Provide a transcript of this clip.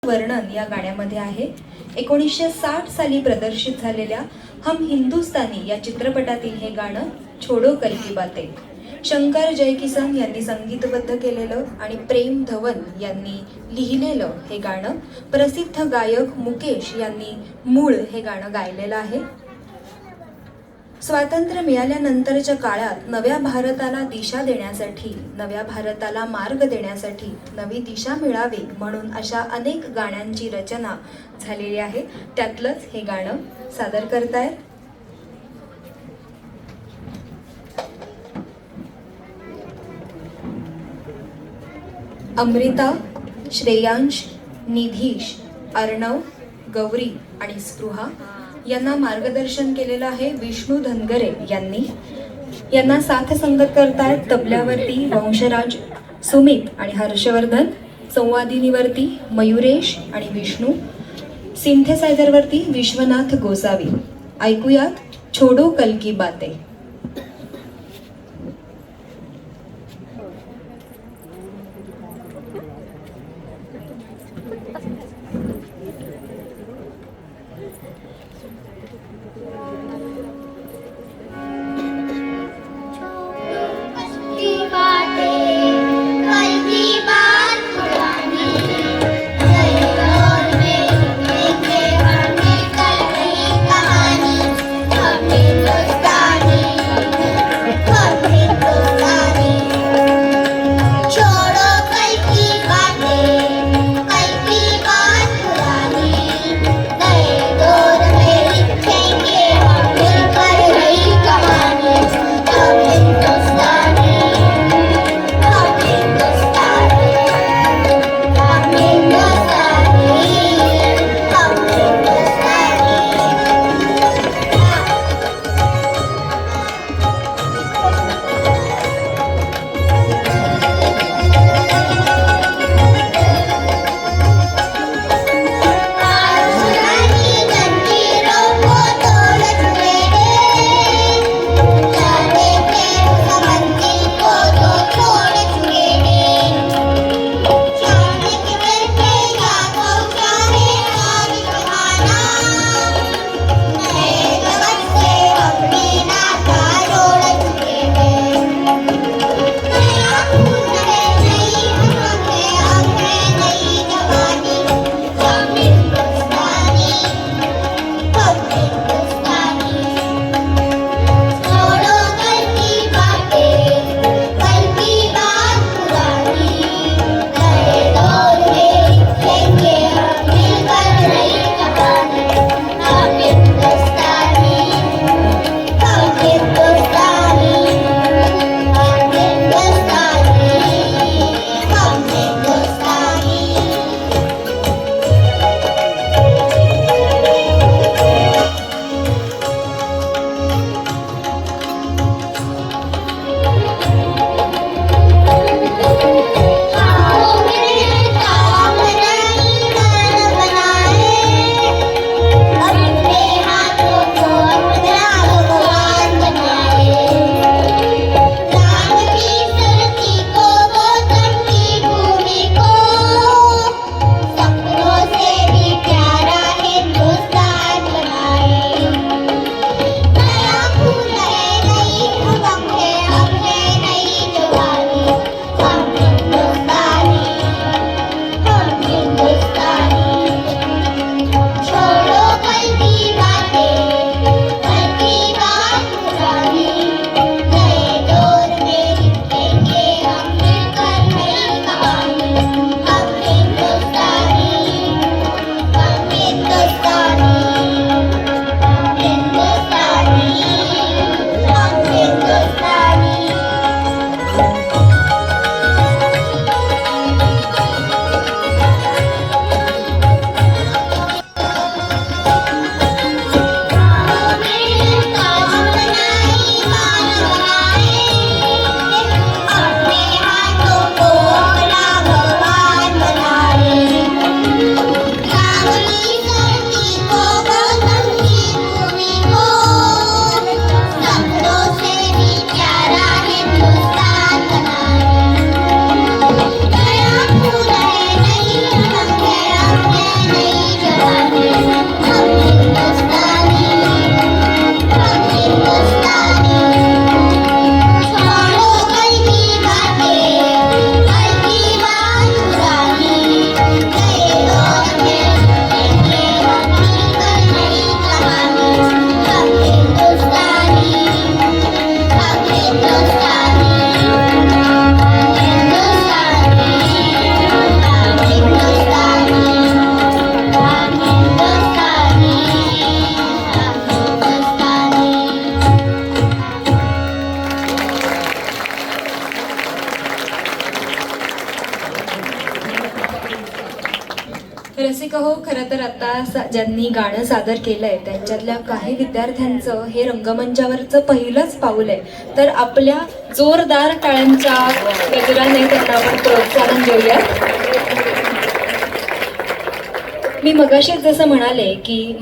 वर्णन या गाण्यामध्ये आहे. 1960 साली प्रदर्शित झालेल्या हम हिंदुस्तानी या चित्रपटातील हे गाणं छोडो कल की बातें. शंकर जयकिसन यांनी संगीतबद्ध केलेलं आणि प्रेम धवन यांनी लिहिलेलं हे गाणं प्रसिद्ध गायक मुकेश यांनी मूळ हे गाणं गायलेलं आहे. स्वातंत्र्य मिळाल्यानंतरच्या काळात नव्या भारताला दिशा देण्यासाठी, नव्या भारताला मार्ग देण्यासाठी नवी दिशा मिळावी म्हणून अशा अनेक गाण्यांची रचना झालेली आहे. त्यातलंच हे गाणं सादर करतायत. अमृता, श्रेयांश, निधीश, अर्णव, गौरी आणि स्पृहा यांना मार्गदर्शन केलेलं आहे विष्णू धनगरे यांनी. यांना साथ संगत करतायत तबल्यावरती वंशराज, सुमित आणि हर्षवर्धन, संवादिनीवरती मयुरेश आणि विष्णू, सिंथेसायझरवरती विश्वनाथ गोसावी. ऐकूयात छोडो कल की बातें. छोड़ो कल की बातें, कल की रसिक हो, खरं तर आता ज्यांनी गाणं सादर केलंय त्यांच्यातल्या काही विद्यार्थ्यांचं हे रंगमंचावरचं पहिलंच पाऊल आहे. तर आपल्या जोरदार टाळ्यांच्या गजराने त्यांना आपण प्रोत्साहन देऊया. मी मगाशीच जसं म्हणाले की